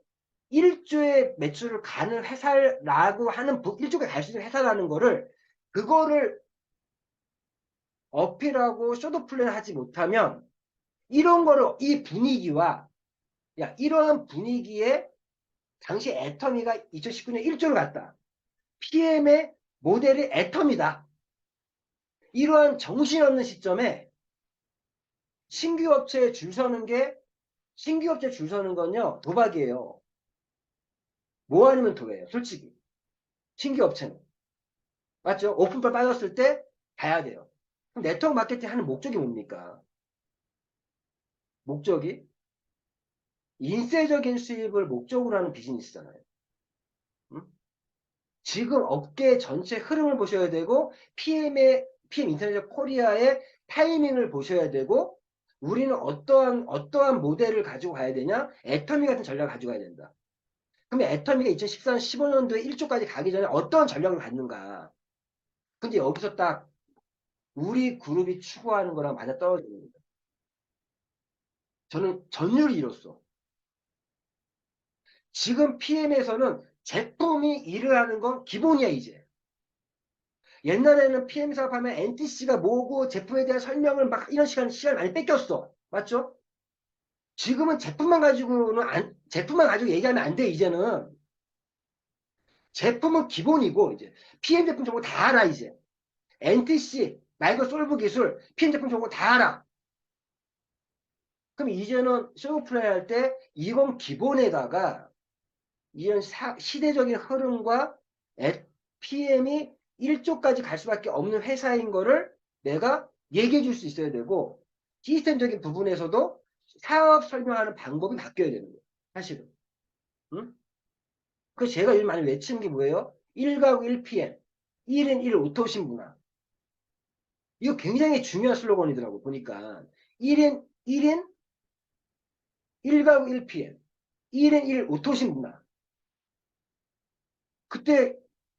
1조의 매출을 가는 회사라고 하는, 1조가 갈 수 있는 회사라는 그거를 어필하고 쇼도 플랜 하지 못하면, 이런 거를, 이 분위기와, 야, 이러한 분위기에, 당시 애터미가 2019년 1조를 갔다. PM의 모델이 애텀이다. 이러한 정신없는 시점에 신규 업체에 줄 서는 건요, 도박이에요. 뭐 아니면 도예요, 솔직히. 신규 업체는. 맞죠? 오픈빨 빠졌을 때 가야 돼요. 그럼 네트워크 마케팅 하는 목적이 뭡니까? 목적이 인쇄적인 수입을 목적으로 하는 비즈니스잖아요. 응? 지금 업계 전체 흐름을 보셔야 되고 PM 인터내셔널 코리아의 타이밍을 보셔야 되고 우리는 어떠한 모델을 가지고 가야 되냐? 애터미 같은 전략을 가지고 가야 된다. 그럼 애터미가 2014년, 15년도에 1조까지 가기 전에 어떤 전략을 갖는가? 근데 여기서 딱 우리 그룹이 추구하는 거랑 맞아떨어지는 겁니다. 저는 전율이 이뤘어. 지금 PM에서는 제품이 일을 하는 건 기본이야, 이제. 옛날에는 PM 사업하면 NTC가 뭐고 제품에 대한 설명을 막 이런 시간 많이 뺏겼어. 맞죠? 지금은 제품만 가지고 얘기하면 안 돼, 이제는. 제품은 기본이고, 이제. PM 제품 정보 다 알아, 이제. NTC, 마이크로솔브 기술, PM 제품 정보 다 알아. 그럼 이제는 쇼플레이 할 때 이건 기본에다가 이런 시대적인 흐름과 PM이 1조까지 갈 수밖에 없는 회사인 거를 내가 얘기해 줄 수 있어야 되고, 시스템적인 부분에서도 사업 설명하는 방법이 바뀌어야 되는 거예요. 사실은. 응? 그래서 제가 요즘 많이 외치는 게 뭐예요? 1가구 1PM, 1인 1 오토신 문화. 이거 굉장히 중요한 슬로건이더라고, 보니까. 1인 1가구 1PM, 1인 1 오토신 문화. 그때,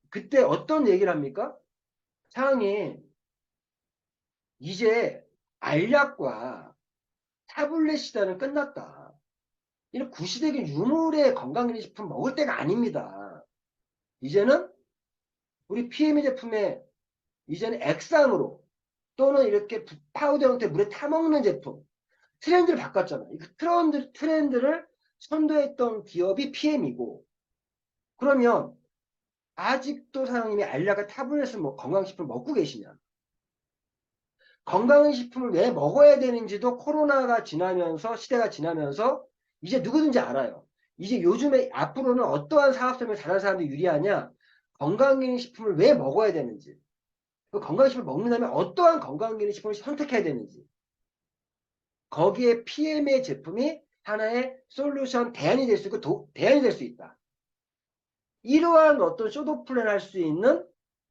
그때 어떤 얘기를 합니까? 상황이 이제 알약과 타블렛 시대는 끝났다. 이런 구시대적인 유물의 건강기능식품 먹을 때가 아닙니다. 이제는 우리 PME 제품에 이제는 액상으로 또는 이렇게 파우더 형태 물에 타먹는 제품 트렌드를 바꿨잖아요. 그 트렌드를 선도했던 기업이 PM이고, 그러면 아직도 사장님이 알약과 타블렛을 건강식품을 먹고 계시냐? 건강식품을 왜 먹어야 되는지도 코로나가 지나면서 시대가 지나면서 이제 누구든지 알아요. 이제 요즘에 앞으로는 어떠한 사업성을 잘하는 사람들이 유리하냐? 건강기능식품을 왜 먹어야 되는지, 그 건강식품을 먹는다면 어떠한 건강기능식품을 선택해야 되는지, 거기에 PM의 제품이 하나의 솔루션 대안이 될 수 있고 대안이 될 수 있다. 이러한 어떤 쇼도 플랜 할 수 있는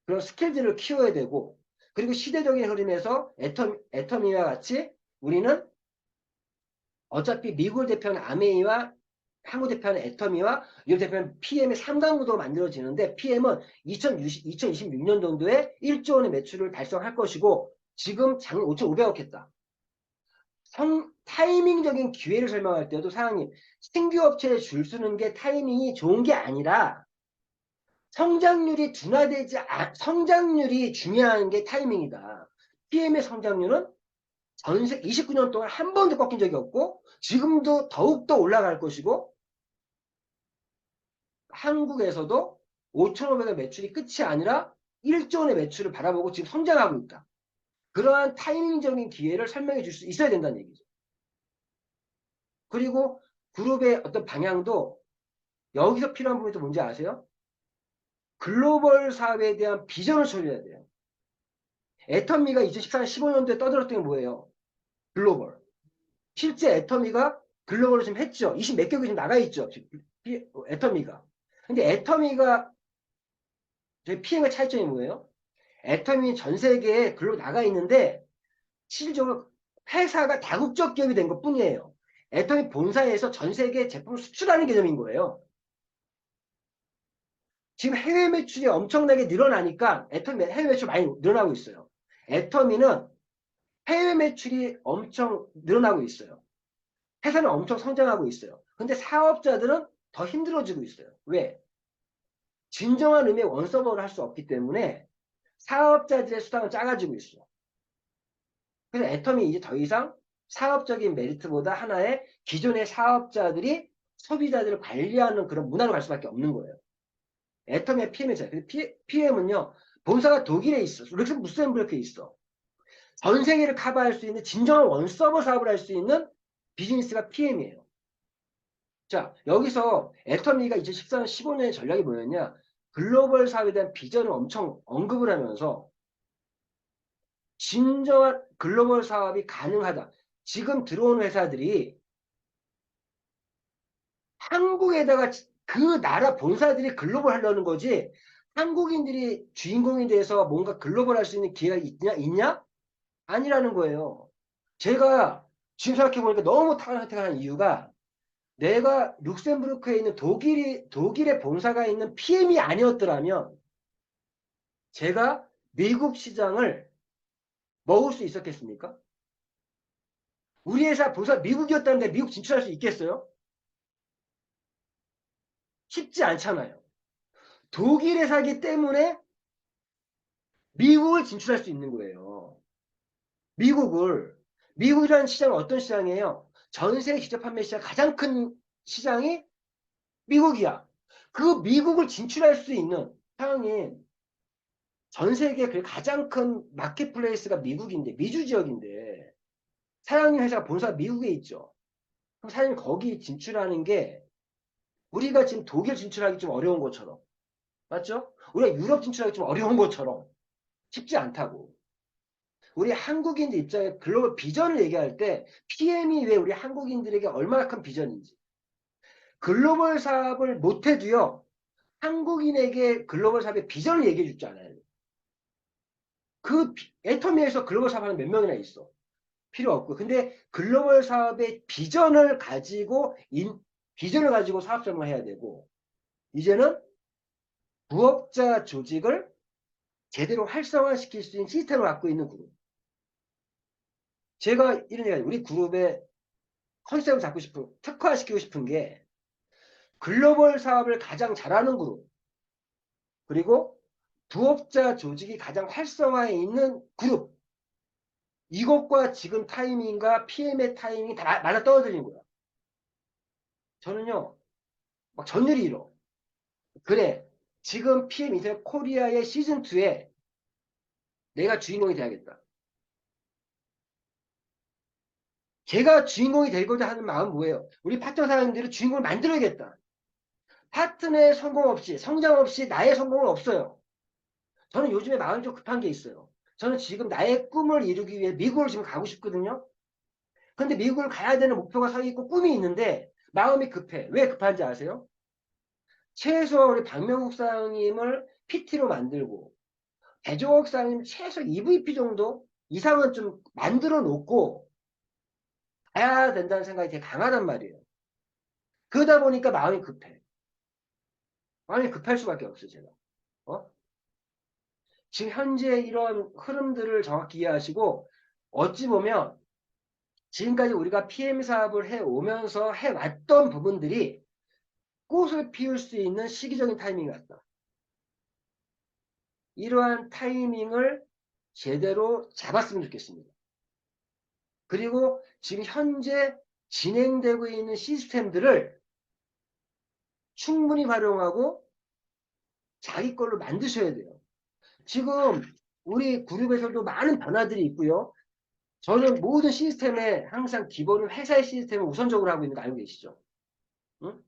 그런 스킬들을 키워야 되고, 그리고 시대적인 흐름에서 애터미와 같이 우리는 어차피 미국을 대표하는 아메이와 한국 대표하는 애터미와 유럽 대표하는 PM의 3강구도로 만들어지는데, PM은 2026년 정도에 1조 원의 매출을 달성할 것이고, 지금 작년 5,500억 했다. 타이밍적인 기회를 설명할 때도 사장님, 신규 업체에 줄 서는 게 타이밍이 좋은 게 아니라 성장률이 중요한 게 타이밍이다. PM의 성장률은 전세 29년 동안 한 번도 꺾인 적이 없고, 지금도 더욱더 올라갈 것이고, 한국에서도 5,500의 매출이 끝이 아니라 1조 원의 매출을 바라보고 지금 성장하고 있다. 그러한 타이밍적인 기회를 설명해 줄 수 있어야 된다는 얘기죠. 그리고 그룹의 어떤 방향도 여기서 필요한 부분이 또 뭔지 아세요? 글로벌 사업에 대한 비전을 sol려야 돼요. 애터미가 2014년 15년도에 떠들었던 게 뭐예요? 글로벌. 실제 애터미가 글로벌을 지금 했죠. 20 몇 개국이 지금 나가 있죠. 애터미가. 근데 애터미가 저희 PM의 차이점이 뭐예요? 애터미 전 세계에 글로벌 나가 있는데 실질적으로 회사가 다국적 기업이 된 것 뿐이에요. 애터미 본사에서 전 세계에 제품을 수출하는 개념인 거예요. 지금 해외 매출이 엄청나게 늘어나니까 애터미 해외 매출 많이 늘어나고 있어요. 애터미는 해외 매출이 엄청 늘어나고 있어요. 회사는 엄청 성장하고 있어요. 근데 사업자들은 더 힘들어지고 있어요. 왜? 진정한 의미의 원서버를 할 수 없기 때문에 사업자들의 수당은 작아지고 있어. 그래서 애터미 이제 더 이상 사업적인 메리트보다 하나의 기존의 사업자들이 소비자들을 관리하는 그런 문화로 갈 수밖에 없는 거예요. 애터미의 PM이잖아요. PM은요, 본사가 독일에 있어. 룩셈부르크에 있어. 전 세계를 커버할 수 있는 진정한 원서버 사업을 할 수 있는 비즈니스가 PM이에요. 자, 여기서 애터미가 2014년, 15년의 전략이 뭐였냐? 글로벌 사업에 대한 비전을 엄청 언급을 하면서 진정한 글로벌 사업이 가능하다. 지금 들어온 회사들이 한국에다가 그 나라 본사들이 글로벌 하려는 거지, 한국인들이 주인공이 돼서 뭔가 글로벌 할 수 있는 기회가 있냐? 아니라는 거예요. 제가 지금 생각해보니까 너무 탁월한 선택을 한 이유가, 내가 룩셈부르크에 있는 독일의 본사가 있는 PM이 아니었더라면 제가 미국 시장을 먹을 수 있었겠습니까? 우리 회사 본사 미국이었다는데 미국 진출할 수 있겠어요? 쉽지 않잖아요. 독일 회사기 때문에 미국을 진출할 수 있는 거예요. 미국이라는 시장은 어떤 시장이에요? 전 세계 기업 판매 시장 가장 큰 시장이 미국이야. 그 미국을 진출할 수 있는 서양인 전 세계 그 가장 큰 마켓플레이스가 미국인데 미주 지역인데 사양인 회사가 본사가 미국에 있죠. 그럼 사장님 거기 진출하는 게 우리가 지금 독일 진출하기 좀 어려운 것처럼 맞죠? 우리가 유럽 진출하기 좀 어려운 것처럼 쉽지 않다고. 우리 한국인들 입장에 글로벌 비전을 얘기할 때 PM이 왜 우리 한국인들에게 얼마나 큰 비전인지 글로벌 사업을 못해도요. 한국인에게 글로벌 사업의 비전을 얘기해 줬잖아요. 그 애터미에서 글로벌 사업하는 몇 명이나 있어. 필요 없고. 근데 글로벌 사업의 비전을 가지고 사업 설명을 해야 되고, 이제는 부업자 조직을 제대로 활성화시킬 수 있는 시스템을 갖고 있는 그룹. 제가 이런 얘기, 우리 그룹의 컨셉을 잡고 싶은, 특화시키고 싶은 게, 글로벌 사업을 가장 잘하는 그룹, 그리고 부업자 조직이 가장 활성화해 있는 그룹. 이것과 지금 타이밍과 PM의 타이밍이 다 맞아 떨어지는 거야. 저는요, 막 전율이 일어. 그래, 지금 PM 인터넷 코리아의 시즌2에 내가 주인공이 돼야겠다. 제가 주인공이 되고자 하는 마음은 뭐예요? 우리 파트너 사장님들이 주인공을 만들어야겠다. 파트너의 성공 없이, 성장 없이 나의 성공은 없어요. 저는 요즘에 마음이 좀 급한 게 있어요. 저는 지금 나의 꿈을 이루기 위해 미국을 지금 가고 싶거든요. 근데 미국을 가야 되는 목표가 서 있고 꿈이 있는데 마음이 급해. 왜 급한지 아세요? 최소한 우리 박명국 사장님을 PT로 만들고 배종옥 사장님 최소 EVP 정도 이상은 좀 만들어 놓고 가야 된다는 생각이 되게 강하단 말이에요. 그러다 보니까 마음이 급해. 마음이 급할 수밖에 없어요, 제가. 어? 지금 현재 이런 흐름들을 정확히 이해하시고 어찌 보면 지금까지 우리가 PM 사업을 해오면서 해왔던 부분들이 꽃을 피울 수 있는 시기적인 타이밍이 왔다. 이러한 타이밍을 제대로 잡았으면 좋겠습니다. 그리고 지금 현재 진행되고 있는 시스템들을 충분히 활용하고 자기 걸로 만드셔야 돼요. 지금 우리 그룹에서도 많은 변화들이 있고요. 저는 모든 시스템에 항상 기본은 회사의 시스템을 우선적으로 하고 있는 거 알고 계시죠? 응?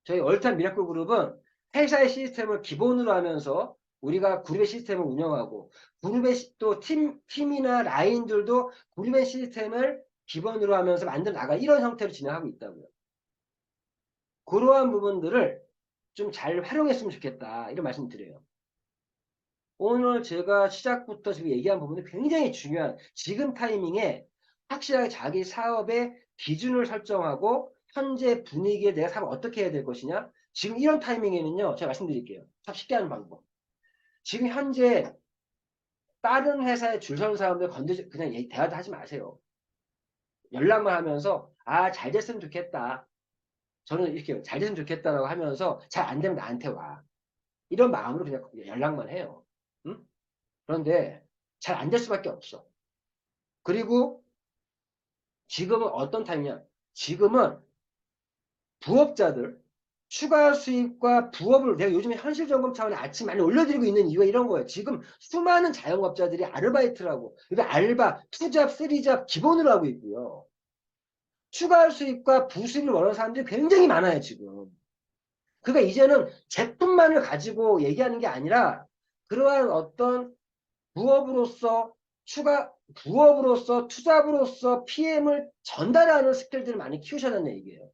저희 얼탄 미라클 그룹은 회사의 시스템을 기본으로 하면서 우리가 그룹의 시스템을 운영하고 그룹의 또 팀이나 라인들도 그룹의 시스템을 기본으로 하면서 만들어 나가 이런 형태로 진행하고 있다고요. 그러한 부분들을 좀 잘 활용했으면 좋겠다 이런 말씀 드려요. 오늘 제가 시작부터 지금 얘기한 부분이 굉장히 중요한 지금 타이밍에 확실하게 자기 사업의 기준을 설정하고 현재 분위기에 내가 사업을 어떻게 해야 될 것이냐 지금 이런 타이밍에는요 제가 말씀드릴게요. 참 쉽게 하는 방법. 지금 현재 다른 회사에 줄 서는 사람들 건드지 그냥 대화도 하지 마세요. 연락만 하면서 아 잘 됐으면 좋겠다. 저는 이렇게 잘 됐으면 좋겠다라고 하면서 잘 안 되면 나한테 와. 이런 마음으로 그냥 연락만 해요. 응? 그런데 잘 안 될 수밖에 없어. 그리고 지금은 어떤 타임이냐? 지금은 부업자들 추가 수입과 부업을 내가 요즘에 현실 점검 차원에 아침 많이 올려드리고 있는 이유가 이런 거예요. 지금 수많은 자영업자들이 아르바이트라고 그리고 알바, 투잡, 쓰리잡 기본으로 하고 있고요. 추가 수입과 부수입을 원하는 사람들이 굉장히 많아요, 지금. 그러니까 이제는 제품만을 가지고 얘기하는 게 아니라 그러한 어떤 부업으로서 부업으로서 투잡으로서 PM을 전달하는 스킬들을 많이 키우셔야 된다는 얘기예요.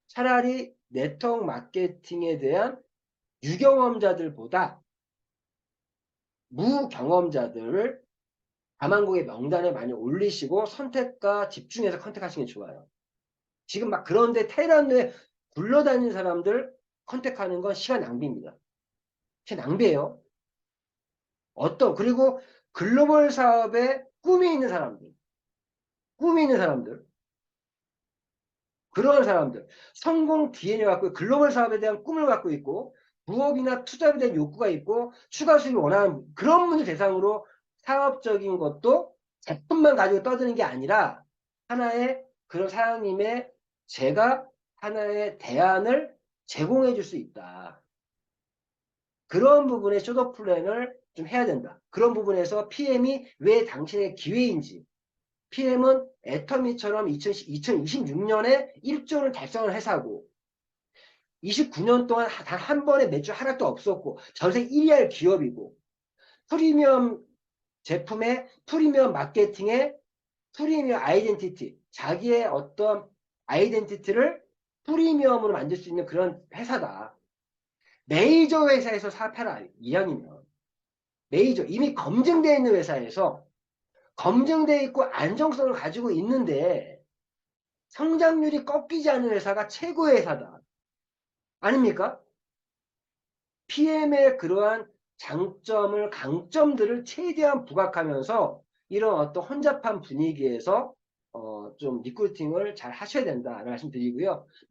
차라리 네트워크 마케팅에 대한 유경험자들보다 무경험자들을 다만국의 명단에 많이 올리시고 선택과 집중해서 컨택하시는 게 좋아요. 지금 막 그런데 테란에 굴러다니는 사람들 컨택하는 건 시간 낭비입니다. 시간 낭비예요. 그리고 글로벌 사업에 꿈이 있는 사람들, 그런 사람들, 성공 DNA를 갖고 글로벌 사업에 대한 꿈을 갖고 있고 부업이나 투자에 대한 욕구가 있고 추가 수익을 원하는 그런 분들 대상으로 사업적인 것도 제품만 가지고 떠드는 게 아니라 하나의 그런 사장님의 제가 하나의 대안을 제공해 줄 수 있다. 그런 부분의 숏업 플랜을 좀 해야 된다. 그런 부분에서 PM이 왜 당신의 기회인지. PM은 애터미처럼 2026년에 1조를 달성을 회사고 29년 동안 단 한 번의 매출 하나도 없었고 전세 1위 할 기업이고 프리미엄 제품의 프리미엄 마케팅의 프리미엄 아이덴티티 자기의 어떤 아이덴티티를 프리미엄으로 만들 수 있는 그런 회사다. 메이저 회사에서 사업해라 이왕이면 메이저 이미 검증되어 있는 회사에서 검증되어 있고 안정성을 가지고 있는데 성장률이 꺾이지 않는 회사가 최고의 회사다. 아닙니까? PM의 그러한 장점을 강점들을 최대한 부각하면서 이런 어떤 혼잡한 분위기에서 좀 리크루팅을 잘 하셔야 된다 말씀드리고요.